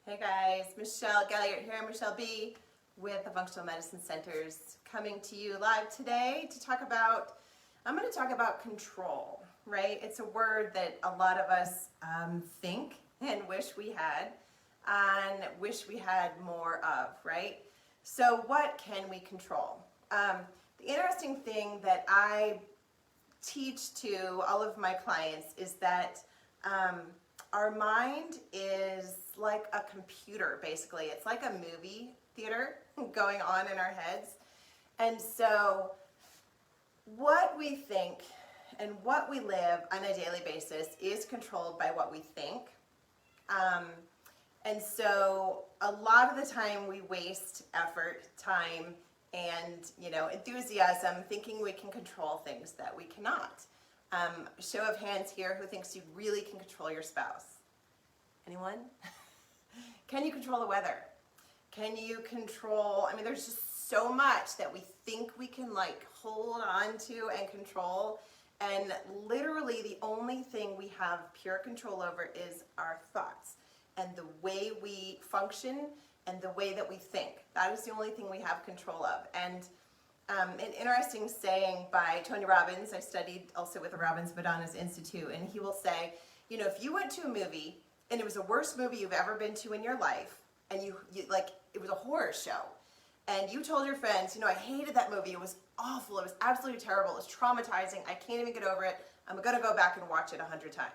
Hey guys, Michelle Galliard here, Michelle B with the Functional Medicine Centers, coming to you live today to talk about, I'm going to talk about control, right? It's a word that a lot of us think and wish we had more of, right? So what can we control? The interesting thing that I teach to all of my clients is that our mind is like a computer, basically. It's like a movie theater going on in our heads. And so what we think and what we live on a daily basis is controlled by what we think. And so a lot of the time we waste effort, time, and enthusiasm thinking we can control things that we cannot. Show of hands here who thinks you really can control your spouse. Anyone? Can you control the weather? Can you control, there's just so much that we think we can hold on to and control, and literally the only thing we have pure control over is our thoughts and the way we function and the way that we think. That is the only thing we have control of. And an interesting saying by Tony Robbins, I studied also with the Robbins Madonna's Institute, and he will say, if you went to a movie and it was the worst movie you've ever been to in your life, and you it was a horror show, and you told your friends, I hated that movie, it was awful, it was absolutely terrible, it was traumatizing, I can't even get over it, I'm gonna go back and watch it 100 times.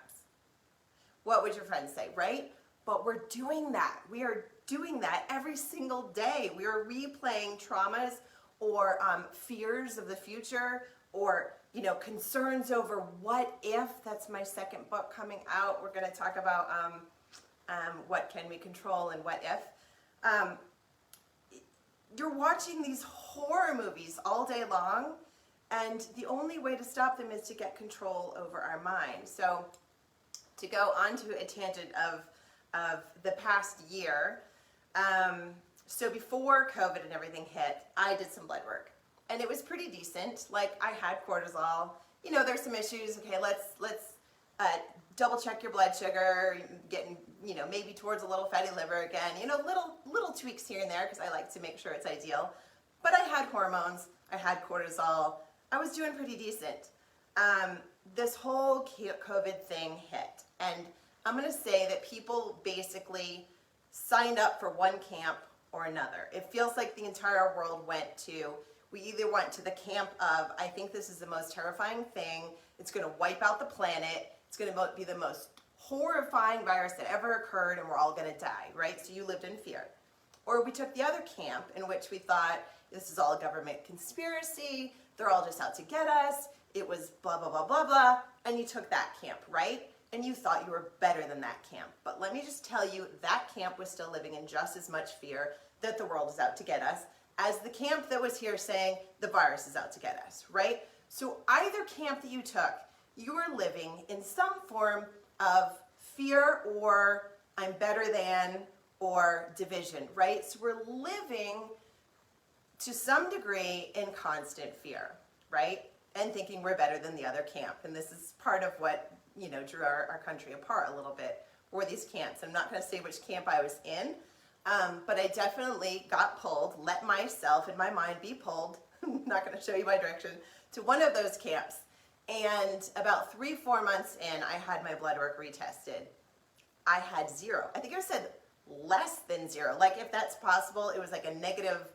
What would your friends say, right? But we're doing that. We are doing that every single day. We are replaying traumas or fears of the future, or concerns over what if. That's my second book coming out. We're going to talk about what can we control and what if. You're watching these horror movies all day long, and the only way to stop them is to get control over our mind. So to go onto a tangent of the past year, so before COVID and everything hit, I did some blood work, and it was pretty decent. I had cortisol. There's some issues. Okay, let's double check your blood sugar, getting maybe towards a little fatty liver again. Little tweaks here and there because I like to make sure it's ideal. But I had hormones. I had cortisol. I was doing pretty decent. This whole COVID thing hit, and I'm going to say that people basically signed up for one camp or another. It feels like the entire world we either went to the camp of, I think this is the most terrifying thing, it's going to wipe out the planet, it's going to be the most horrifying virus that ever occurred, and we're all going to die, right? So you lived in fear. Or we took the other camp in which we thought, this is all a government conspiracy, they're all just out to get us, it was blah, blah, blah, blah, blah, and you took that camp, right? And you thought you were better than that camp. But let me just tell you, that camp was still living in just as much fear that the world is out to get us as the camp that was here saying the virus is out to get us, right? So either camp that you took, you were living in some form of fear or I'm better than or division, right? So we're living to some degree in constant fear, right? And thinking we're better than the other camp. And this is part of what drew our country apart a little bit, were these camps. I'm not going to say which camp I was in, but I definitely got pulled, let myself and my mind be pulled, I'm not going to show you my direction, to one of those camps. And about 3-4 months in, I had my blood work retested. I had 0. I think I said less than 0. If that's possible, it was like a negative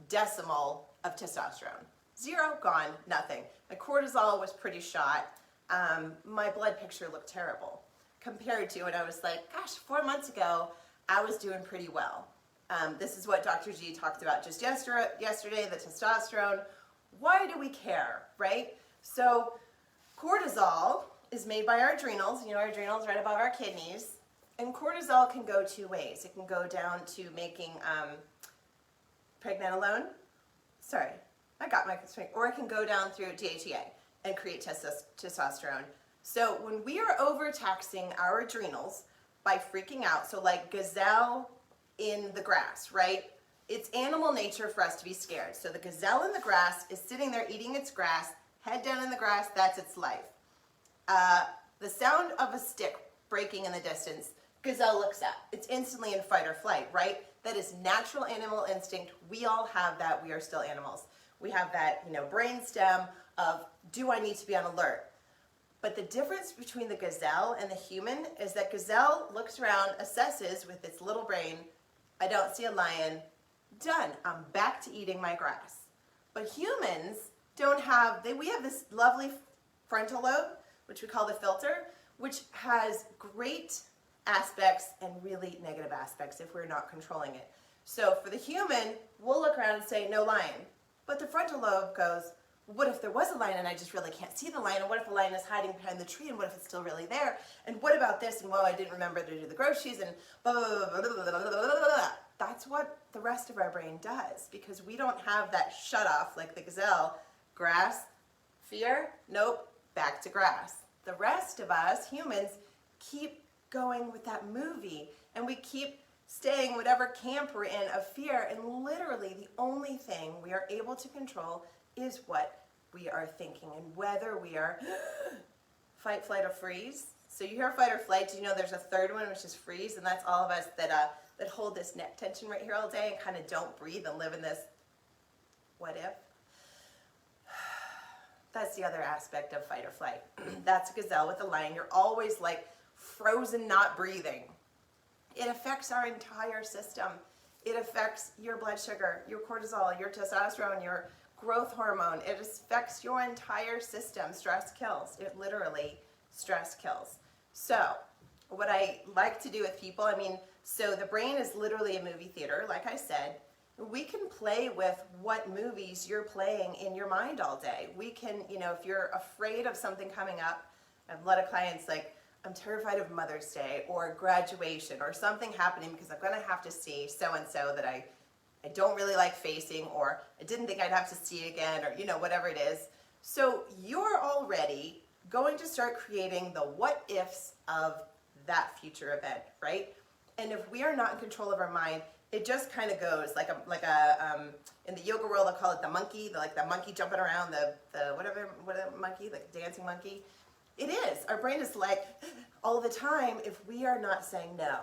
decimal of testosterone. 0, gone, nothing. My cortisol was pretty shot. My blood picture looked terrible compared to, and I was like, gosh, 4 months ago, I was doing pretty well. This is what Dr. G talked about just yesterday, the testosterone. Why do we care, right? So cortisol is made by our adrenals. Our adrenals right above our kidneys. And cortisol can go 2 ways. It can go down to making pregnenolone. Sorry, I got my strength. Or it can go down through DHEA and create testosterone. So when we are overtaxing our adrenals by freaking out, so like gazelle in the grass, right? It's animal nature for us to be scared. So the gazelle in the grass is sitting there eating its grass, head down in the grass, that's its life. The sound of a stick breaking in the distance Gazelle looks up. It's instantly in fight or flight, right? That is natural animal instinct. We all have that. We are still animals. We have that, brain stem of, do I need to be on alert? But the difference between the gazelle and the human is that gazelle looks around, assesses with its little brain, I don't see a lion, done, I'm back to eating my grass. But humans don't have, we have this lovely frontal lobe, which we call the filter, which has great aspects and really negative aspects if we're not controlling it. So for the human, we'll look around and say, no lion. But the frontal lobe goes, what if there was a lion and I just really can't see the lion? And what if the lion is hiding behind the tree? And what if it's still really there? And what about this? And well, I didn't remember to do the groceries and blah, blah, blah, blah, blah, blah, blah, blah, blah. That's what the rest of our brain does, because we don't have that shut off like the gazelle. Grass, fear, nope, back to grass. The rest of us, humans, keep going with that movie, and we keep staying whatever camp we're in of fear, and literally the only thing we are able to control is what we are thinking and whether we are fight, flight, or freeze. So you hear fight or flight, do you know there's a third one, which is freeze, and that's all of us that hold this neck tension right here all day and kind of don't breathe and live in this what if. That's the other aspect of fight or flight. That's a gazelle with a lion. You're always like frozen, not breathing. It affects our entire system. It affects your blood sugar, your cortisol, your testosterone, your growth hormone. It affects your entire system. Stress kills. It literally, stress kills. So what I like to do with people, so the brain is literally a movie theater, like I said. We can play with what movies you're playing in your mind all day. We can, if you're afraid of something coming up, I have a lot of clients like, I'm terrified of Mother's Day or graduation or something happening because I'm going to have to see so-and-so that I don't really like facing, or I didn't think I'd have to see again, or whatever it is. So you're already going to start creating the what ifs of that future event, right? And if we are not in control of our mind, it just kind of goes like a in the yoga world, they'll call it the monkey, the monkey jumping around, the whatever monkey, like dancing monkey. It is. Our brain is like all the time, if we are not saying no,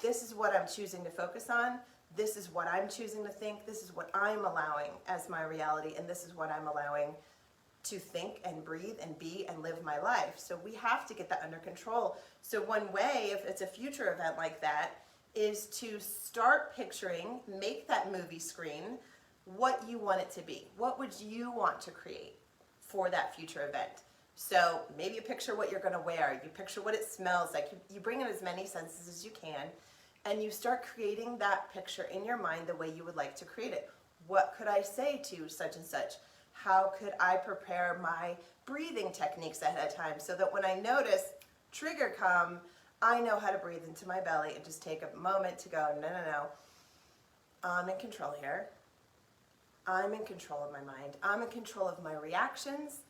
this is what I'm choosing to focus on, this is what I'm choosing to think, this is what I'm allowing as my reality, and this is what I'm allowing to think and breathe and be and live my life. So we have to get that under control. So one way, if it's a future event like that, is to start picturing, make that movie screen, what you want it to be. What would you want to create for that future event? So maybe you picture what you're going to wear, you picture what it smells like, you bring in as many senses as you can, and you start creating that picture in your mind the way you would like to create it. What could I say to such and such? How could I prepare my breathing techniques ahead of time so that when I notice trigger come, I know how to breathe into my belly and just take a moment to go, no, I'm in control here. I'm in control of my mind. I'm in control of my reactions.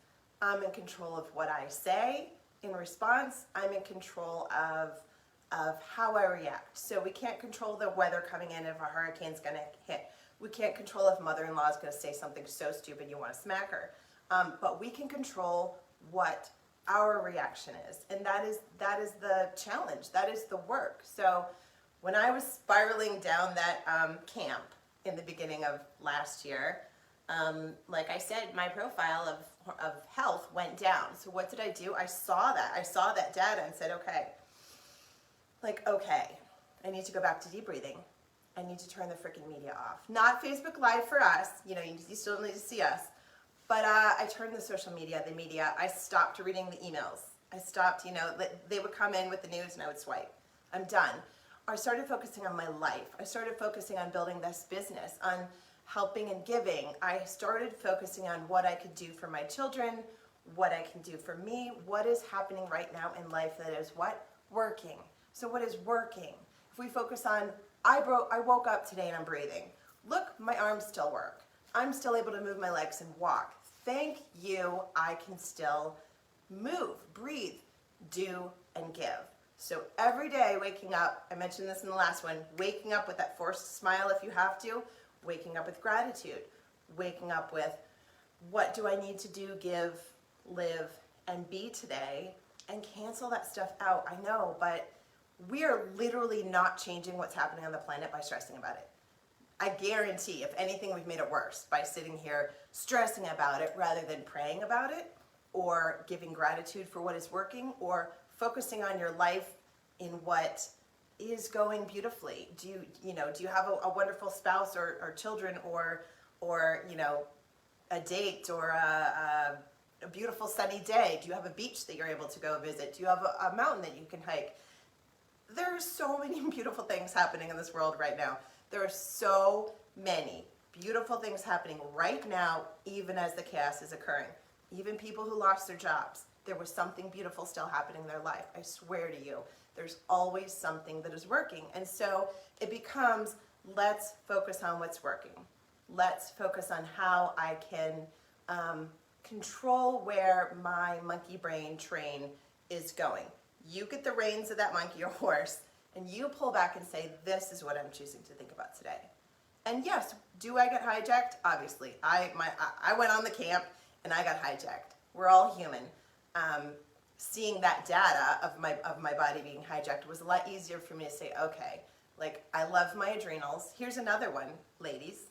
I'm in control of what I say in response. I'm in control of how I react. So we can't control the weather coming in if a hurricane's going to hit. We can't control if mother-in-law is going to say something so stupid you want to smack her. But we can control what our reaction is. And that is the challenge. That is the work. So when I was spiraling down that camp in the beginning of last year, like I said, my profile of health went down. So what did I do? I saw that data and said, okay, I need to go back to deep breathing. I need to turn the freaking media off. Not Facebook Live for us, you still need to see us. But I turned the social media, the media, I stopped reading the emails. I stopped, they would come in with the news and I would swipe. I'm done. I started focusing on my life. I started focusing on building this business, on helping and giving. I started focusing on what I could do for my children, what I can do for me, what is happening right now in life that is what? Working. So what is working? If we focus on, I woke up today and I'm breathing. Look, my arms still work. I'm still able to move my legs and walk. Thank you, I can still move, breathe, do, and give. So every day waking up, I mentioned this in the last one, waking up with that forced smile if you have to, waking up with gratitude, waking up with what do I need to do, give, live, and be today, and cancel that stuff out. I know, but we are literally not changing what's happening on the planet by stressing about it. I guarantee, if anything, we've made it worse by sitting here stressing about it rather than praying about it or giving gratitude for what is working or focusing on your life in what is going beautifully. Do you have a wonderful spouse or children or a date or a beautiful sunny day? Do you have a beach that you're able to go visit? Do you have a mountain that you can hike? There are so many beautiful things happening in this world right now. There are so many beautiful things happening right now, even as the chaos is occurring. Even people who lost their jobs, there was something beautiful still happening in their life. I swear to you, there's always something that is working. And so it becomes, let's focus on what's working. Let's focus on how I can control where my monkey brain train is going. You get the reins of that monkey or horse, and you pull back and say, this is what I'm choosing to think about today. And yes, do I get hijacked? Obviously. I went on the camp and I got hijacked. We're all human. Seeing that data of my body being hijacked was a lot easier for me to say, okay, like I love my adrenals. Here's another one, ladies.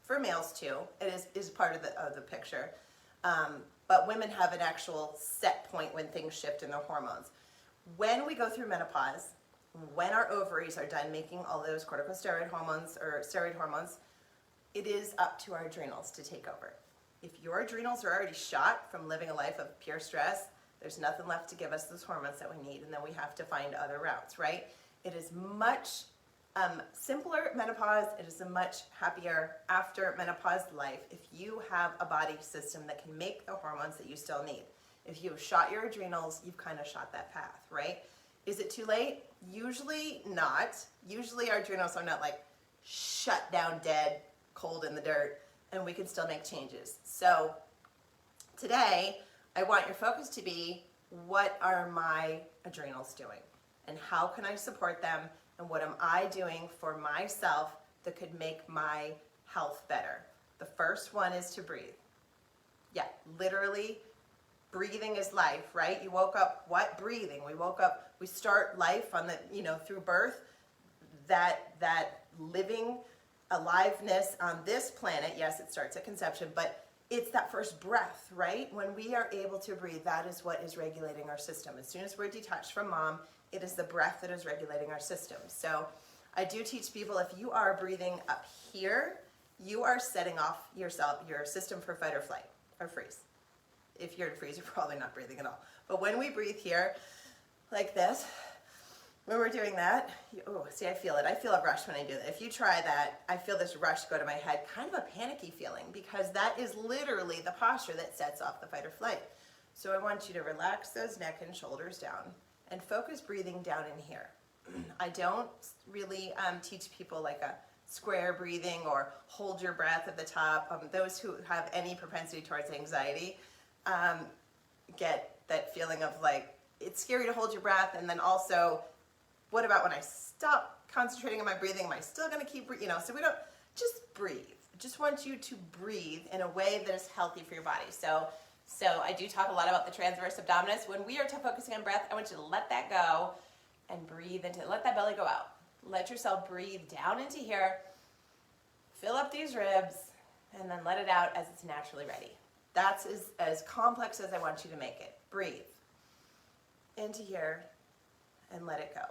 For males too, it is part of the picture. But women have an actual set point when things shift in their hormones. When we go through menopause, when our ovaries are done making all those corticosteroid hormones or steroid hormones, it is up to our adrenals to take over. If your adrenals are already shot from living a life of pure stress, there's nothing left to give us those hormones that we need, and then we have to find other routes, right? It is much simpler menopause. It is a much happier after menopause life if you have a body system that can make the hormones that you still need. If you've shot your adrenals, you've kind of shot that path, right? Is it too late? Usually not. Usually our adrenals are not like shut down dead, cold in the dirt, and we can still make changes. So today, I want your focus to be, what are my adrenals doing? And how can I support them? And what am I doing for myself that could make my health better? The first one is to breathe. Yeah, literally, breathing is life, right? You woke up, what? Breathing. We woke up, we start life on the, through birth, that living aliveness on this planet. Yes, it starts at conception, but it's that first breath, right? When we are able to breathe, that is what is regulating our system. As soon as we're detached from mom, it is the breath that is regulating our system. So I do teach people, if you are breathing up here, you are setting off your system for fight or flight or freeze. If you're in freeze, you're probably not breathing at all. But when we breathe here, like this, when we're doing that, I feel it. I feel a rush when I do that. If you try that, I feel this rush go to my head, kind of a panicky feeling, because that is literally the posture that sets off the fight or flight. So I want you to relax those neck and shoulders down and focus breathing down in here. I don't really teach people like a square breathing or hold your breath at the top. Those who have any propensity towards anxiety get that feeling of like, it's scary to hold your breath, and then also, what about when I stop concentrating on my breathing? Am I still going to keep breathing? So we don't, just breathe. Just want you to breathe in a way that is healthy for your body. So I do talk a lot about the transverse abdominis. When we are focusing on breath, I want you to let that go and breathe into it. Let that belly go out. Let yourself breathe down into here. Fill up these ribs, and then let it out as it's naturally ready. That's as complex as I want you to make it. Breathe into here and let it go.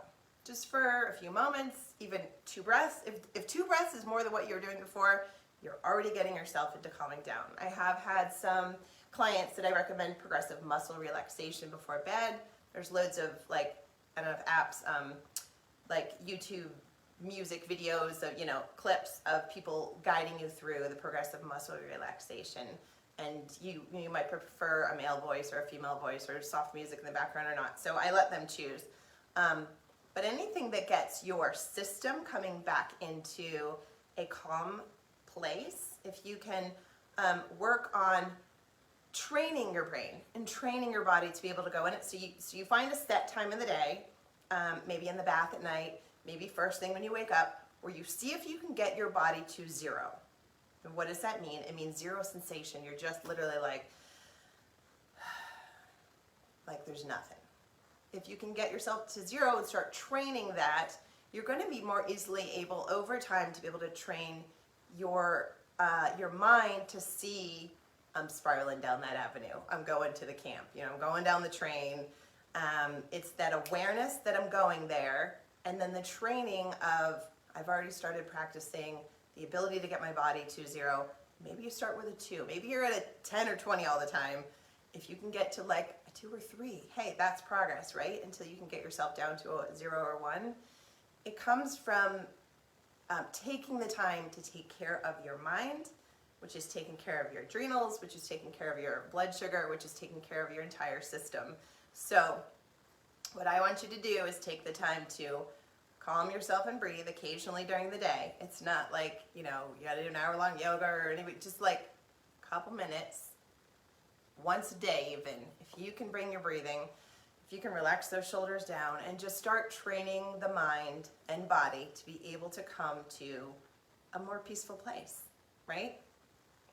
Just for a few moments, even 2 breaths. If 2 breaths is more than what you were doing before, you're already getting yourself into calming down. I have had some clients that I recommend progressive muscle relaxation before bed. There's loads of apps, like YouTube music videos of, clips of people guiding you through the progressive muscle relaxation. And you might prefer a male voice or a female voice or soft music in the background or not. So I let them choose. But anything that gets your system coming back into a calm place, if you can work on training your brain and training your body to be able to go in it. So you find a set time in the day, maybe in the bath at night, maybe first thing when you wake up, where you see if you can get your body to 0. And what does that mean? It means 0 sensation. You're just literally like there's nothing. if you can get yourself to 0 and start training that, you're going to be more easily able over time to be able to train your mind to see, I'm spiraling down that avenue, I'm going to the camp, I'm going down the train. It's that awareness that I'm going there, and then the training of, I've already started practicing the ability to get my body to 0. Maybe you start with a 2. Maybe you're at a 10 or 20 all the time. If you can get to like a 2 or 3, hey, that's progress, right? Until you can get yourself down to a 0 or 1. It comes from taking the time to take care of your mind, which is taking care of your adrenals, which is taking care of your blood sugar, which is taking care of your entire system. So what I want you to do is take the time to calm yourself and breathe occasionally during the day. It's not like, you gotta do an hour-long yoga or anything, just like a couple minutes, once a day even. If you can bring your breathing, if you can relax those shoulders down and just start training the mind and body to be able to come to a more peaceful place, right?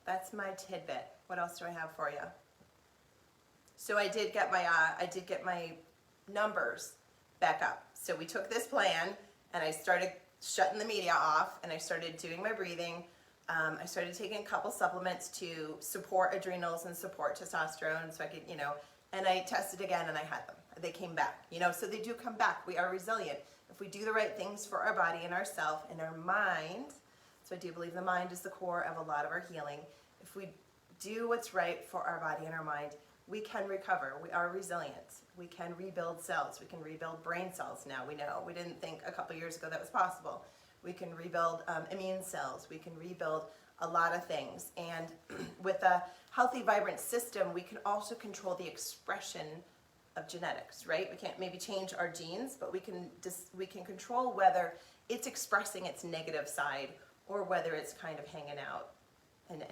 That's my tidbit. What else do I have for you? So I did get my numbers back up. So we took this plan and I started shutting the media off and I started doing my breathing. I started taking a couple supplements to support adrenals and support testosterone so I could, and I tested again and I had them. They came back, so they do come back. We are resilient. If we do the right things for our body and ourself and our mind, so I do believe the mind is the core of a lot of our healing. If we do what's right for our body and our mind, we can recover. We are resilient. We can rebuild cells. We can rebuild brain cells now. We know. We didn't think a couple years ago that was possible. We can rebuild immune cells. We can rebuild a lot of things. And with a healthy, vibrant system, we can also control the expression of genetics, right? We can't maybe change our genes, but we can control whether it's expressing its negative side or whether it's kind of hanging out and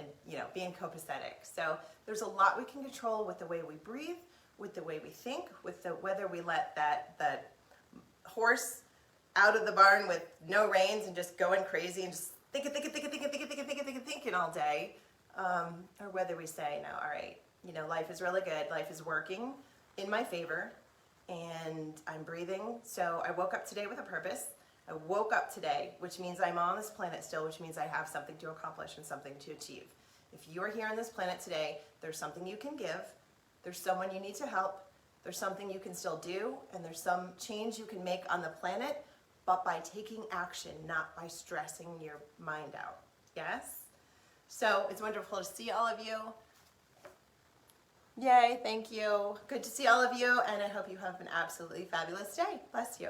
being copacetic. So there's a lot we can control with the way we breathe, with the way we think, with whether we let that horse out of the barn with no reins and just going crazy and just thinking all day, or whether we say, no, all right, life is really good, life is working in my favor, and I'm breathing. So I woke up today with a purpose. I woke up today, which means I'm on this planet still, which means I have something to accomplish and something to achieve. If you are here on this planet today, there's something you can give, there's someone you need to help, there's something you can still do, and there's some change you can make on the planet, but by taking action, not by stressing your mind out. Yes? So it's wonderful to see all of you. Yay, thank you. Good to see all of you, and I hope you have an absolutely fabulous day. Bless you.